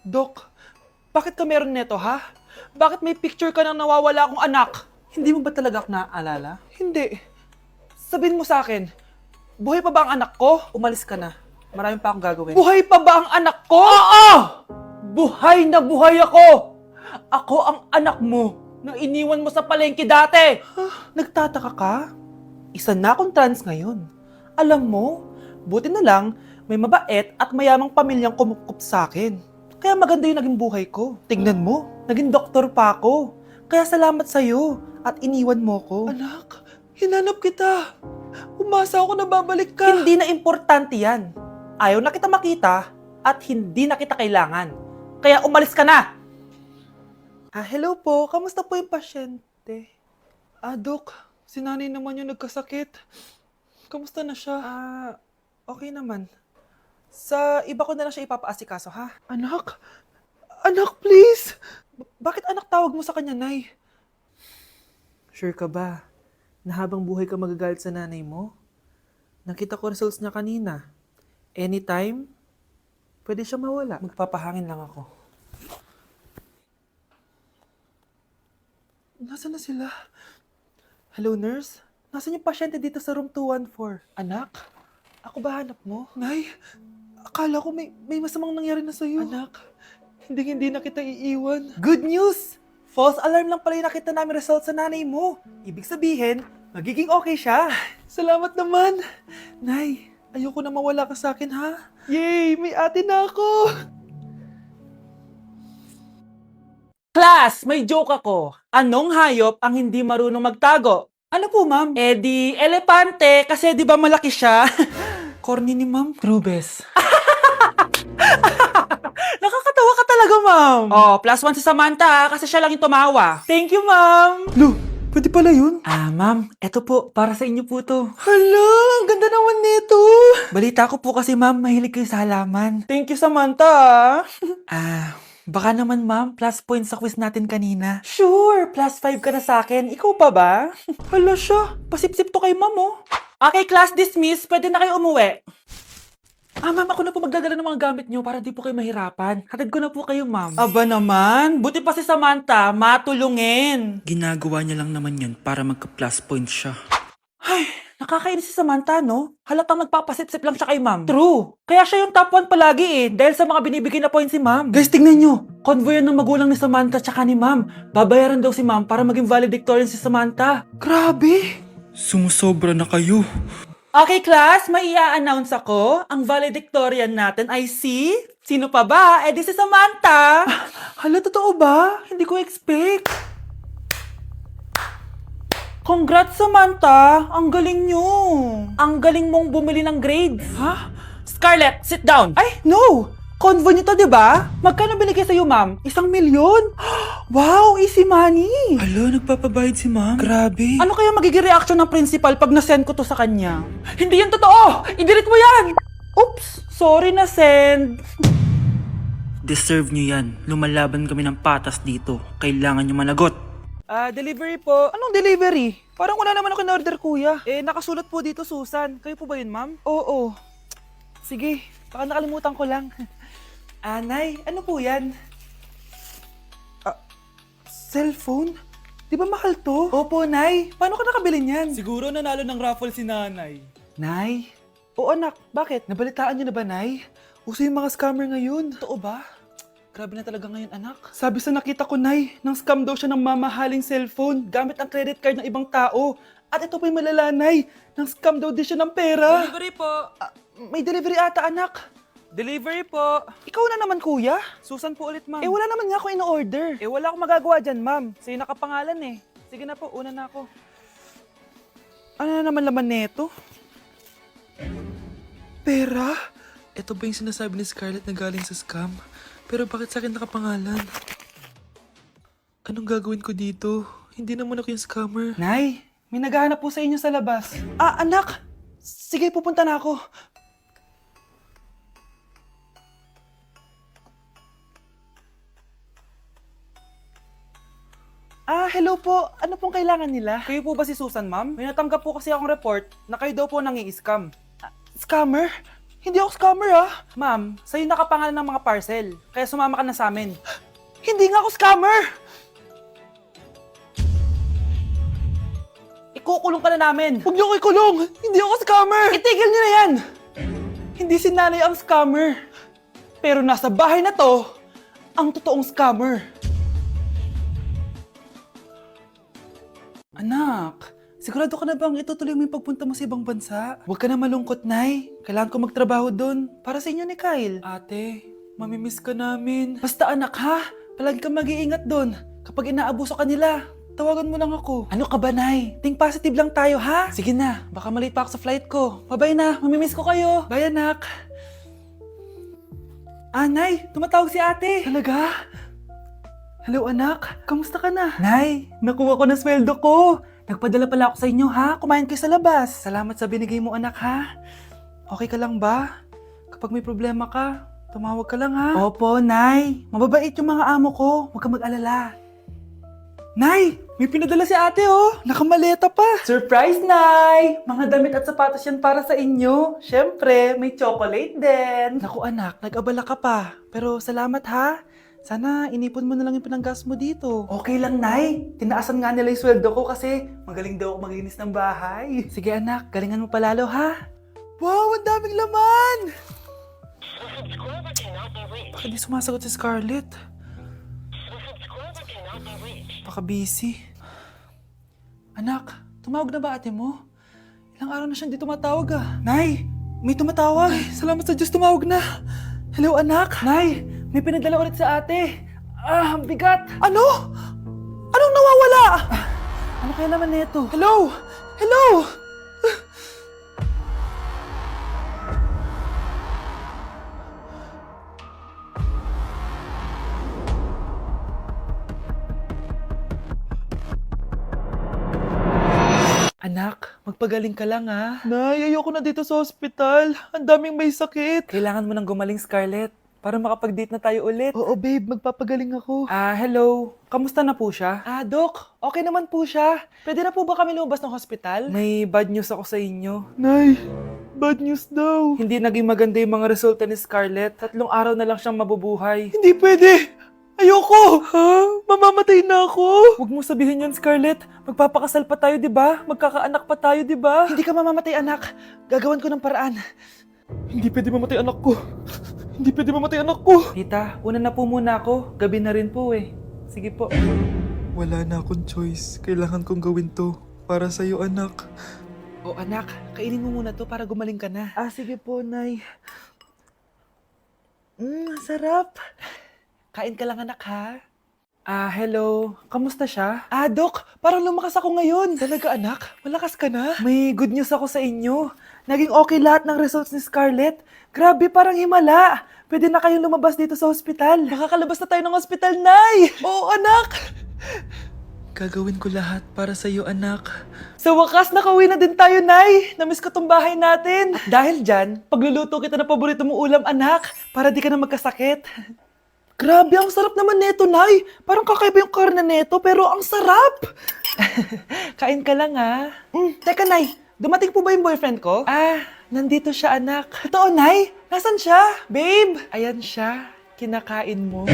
Dok, bakit ka meron neto, ha? Bakit may picture ka ng nawawala akong anak? Hindi mo ba talaga ako naaalala? Hindi. Sabihin mo sa akin, buhay pa ba ang anak ko? Umalis ka na. Marami pa akong gagawin. Buhay pa ba ang anak ko? Oo! Buhay na buhay ako! Ako ang anak mo na iniwan mo sa palengke dati! Nagtataka ka? Isa na akong trans ngayon. Alam mo, buti na lang, may mabait at mayamang pamilyang kumukup sa akin. Kaya maganda yung naging buhay ko. Tingnan mo, naging doktor pa ako. Kaya salamat sa'yo at iniwan mo ko. Anak, hinanap kita. Umasa ako na babalik ka. Hindi na importante yan. Ayaw na kita makita at hindi na kita kailangan. Kaya umalis ka na! Hello po. Kamusta po yung pasyente? Dok, si nanay naman yung nagkasakit. Kamusta na siya? Okay naman. Sa iba ko na lang siya ipapaasikaso, ha? Anak? Anak, please! Bakit anak tawag mo sa kanya, Nay? Sure ka ba na habang buhay ka magagalit sa nanay mo? Nakita ko results niya kanina. Anytime, pwede siya mawala. Magpapahangin lang ako. Nasaan na sila? Hello, nurse? Nasaan yung pasyente dito sa room 214? Anak? Ako ba hanap mo? Nay, akala ko may masamang nangyari na sa'yo. Anak, hindi na kita iiwan. Good news! False alarm lang pala yung nakita namin result sa nanay mo. Ibig sabihin, magiging okay siya. Salamat naman. Nay, ayoko na mawala ka sa akin, ha? Yay! May ate na ako! Class, may joke ako. Anong hayop ang hindi marunong magtago? Ano po, ma'am? Di elepante kasi di ba malaki siya? Corny ni ma'am. Rubes. Nakakatawa ka talaga, ma'am. +1 si Samantha kasi siya lang yung tumawa. Thank you, ma'am. Lu, pwede pala yun? Ma'am, eto po, para sa inyo po to. Hala, ang ganda naman nito. Balita ko po kasi, ma'am, mahilig kayo sa halaman. Thank you, Samantha. Baka naman, ma'am, plus points sa quiz natin kanina. Sure, +5 ka na sa akin. Ikaw pa ba? Hala siya, pasip-sip to kay ma'am, oh. Okay, class dismiss. Pwede na kayo umuwi. Ma'am, ako na po magdadala ng mga gamit nyo para di po kayo mahirapan. Hatid ko na po kayo, ma'am. Aba naman, buti pa si Samantha, matulungin. Ginagawa niya lang naman yun para magka-plus points siya. Ay, nakakainis si Samantha, no? Halatang nagpapasip-sip lang siya kay ma'am. True. Kaya siya yung top 1 palagi dahil sa mga binibigay na points si ma'am. Guys, tingnan nyo. Convoy yan ng magulang ni Samantha tsaka ni ma'am. Babayaran daw si ma'am para maging valedictorian si Samantha. Grabe. Sumusobra na kayo. Okay, class, may i-announce ako. Ang valedictorian natin ay si... Sino pa ba? Di si Samantha. Hala, totoo ba? Hindi ko expect. Congrats, Samantha! Ang galing nyo! Ang galing mong bumili ng grades! Ha? Scarlett, sit down! Ay, no! Convo nyo to, diba? Magkano binigay sa'yo, ma'am? 1,000,000? Wow, easy money! Alo, nagpapabayad si ma'am? Grabe! Ano kaya magiging reaction ng principal pag nasend ko to sa kanya? Hindi yan totoo! I-delete mo yan! Oops! Sorry na send! Deserve nyo yan. Lumalaban kami ng patas dito. Kailangan nyo managot. Delivery po. Anong delivery? Parang wala naman ako in-order, kuya. Nakasulat po dito, Susan. Kayo po ba yun, ma'am? Oo. Sige, baka nakalimutan ko lang. Nay, ano po yan? Cellphone? Di ba mahal to? Opo, Nay. Paano ka nakabili niyan? Siguro nanalo ng raffle si nanay. Nay? Oo, anak. Bakit? Nabalitaan niyo na ba, Nay? Uso yung mga scammer ngayon. Totoo ba? Grabe na talaga ngayon, anak. Sabi sa nakita ko, Nay, nang scam daw siya ng mamahaling cellphone gamit ang credit card ng ibang tao. At ito pa yung malala, Nay, nang scam daw din siya ng pera. Delivery po. May delivery ata, anak. Delivery po. Ikaw na naman, kuya. Susan po ulit, ma'am. Wala naman nga ako in-order. Wala akong magagawa dyan, ma'am. Sa'yo nakapangalan Sige na po, una na ako. Ano na naman laman neto? Pera? Ito ba yung sinasabi ni Scarlett na galing sa scam? Pero bakit sa akin nakapangalan? Anong gagawin ko dito? Hindi naman ako yung scammer. Nay, may naghahanap po sa inyo sa labas. Anak! Sige, pupunta na ako. Hello po. Ano pong kailangan nila? Kayo po ba si Susan, ma'am? May natanggap po kasi akong report na kayo daw po nangi-scam. Scammer? Hindi ako scammer ha. Ma'am, sa'yo nakapangalan ng mga parcel. Kaya sumama ka na sa amin. Hindi nga ako scammer! Ikukulong ka na namin. Huwag niyo ko ikulong! Hindi ako scammer! Itigil niyo na yan! Hindi si nanay ang scammer. Pero nasa bahay na to, ang totoong scammer. Anak, sigurado ka na bang itutuloy mo yung pagpunta mo sa ibang bansa? Huwag ka na malungkot, Nay. Kailangan ko magtrabaho doon para sa inyo ni Kyle. Ate, mamimiss ka namin. Basta anak ha, palagi ka mag-iingat doon. Kapag inaabuso ka nila, tawagan mo lang ako. Ano ka ba, Nay? Think positive lang tayo, ha? Sige na, baka malate pa ako sa flight ko. Bye-bye na, mamimiss ko kayo. Bye, anak. Nay, tumatawag si ate. Talaga? Hello, anak. Kamusta ka na? Nay, nakuha ko na sweldo ko. Nagpadala pala ako sa inyo, ha? Kumain kayo sa labas. Salamat sa binigay mo, anak, ha? Okay ka lang ba? Kapag may problema ka, tumawag ka lang, ha? Opo, Nay. Mababait yung mga amo ko. Huwag ka mag-alala. Nay, may pinadala si ate, oh. Nakamaleta pa. Surprise, Nay! Mga damit at sapatos yan para sa inyo. Siyempre, may chocolate din. Naku, anak, nag-abala ka pa. Pero salamat, ha? Sana inipon mo na lang yung pinanggas mo dito. Okay lang, Nay. Tinaasan nga nila yung sweldo ko kasi magaling daw ako maglinis ng bahay. Sige, anak. Galingan mo palalo, ha? Wow, ang daming laman! Bakit di sumasagot si Scarlett? Baka busy. Anak, tumawag na ba ate mo? Ilang araw na siyang di tumatawag, ah. Nay, may tumatawag. Ay, salamat sa Diyos, tumawag na. Hello, anak. Nay, may pinadala ulit sa ate. Ang bigat. Ano? Anong nawawala? Ano kaya naman nito? Hello? Hello? Anak, magpagaling ka lang ha. Nay, ayoko na dito sa hospital. Ang daming may sakit. Kailangan mo nang gumaling, Scarlett. Para makapag-date na tayo ulit. Oo, babe. Magpapagaling ako. Hello. Kamusta na po siya? Doc. Okay naman po siya. Pwede na po ba kami lumabas ng hospital? May bad news ako sa inyo. Nay, bad news daw. Hindi naging maganda yung mga resulta ni Scarlett. 3 araw na lang siyang mabubuhay. Hindi pwede! Ayoko! Ha? Mamamatay na ako! Huwag mo sabihin yun, Scarlett. Magpapakasal pa tayo, di ba? Magkakaanak pa tayo, di ba? Hindi ka mamamatay, anak. Gagawan ko ng paraan. Hindi pwede mamatay anak ko. Hindi pwede mamatay anak ko. Tita, una na po muna ako. Gabi na rin po eh. Sige po. Wala na akong choice. Kailangan kong gawin to. Para sa'yo, anak. O anak, kainin mo muna to para gumaling ka na. Sige po, Nay. Sarap. Kain ka lang anak ha. Hello. Kamusta siya? Doc, parang lumakas ako ngayon. Talaga anak? Malakas ka na? May good news ako sa inyo. Naging okay lahat ng results ni Scarlett. Grabe, parang himala. Pwede na kayong lumabas dito sa hospital. Makakalabas na tayo ng hospital, Nay! Oo, anak! Gagawin ko lahat para sa'yo, anak. Sa wakas, nakauwi na din tayo, Nay. Namiss ko tong bahay natin. At dahil dyan, pagluluto kita ng paborito mong ulam, anak, para di ka na magkasakit. Grabe, ang sarap naman neto, Nay. Parang kakaiba yung karne neto, pero ang sarap. Kain ka lang, ha? Teka, Nay. Dumating po ba yung boyfriend ko? Nandito siya, anak. Totoo, Nay? Nasaan siya? Babe! Ayan siya. Kinakain mo.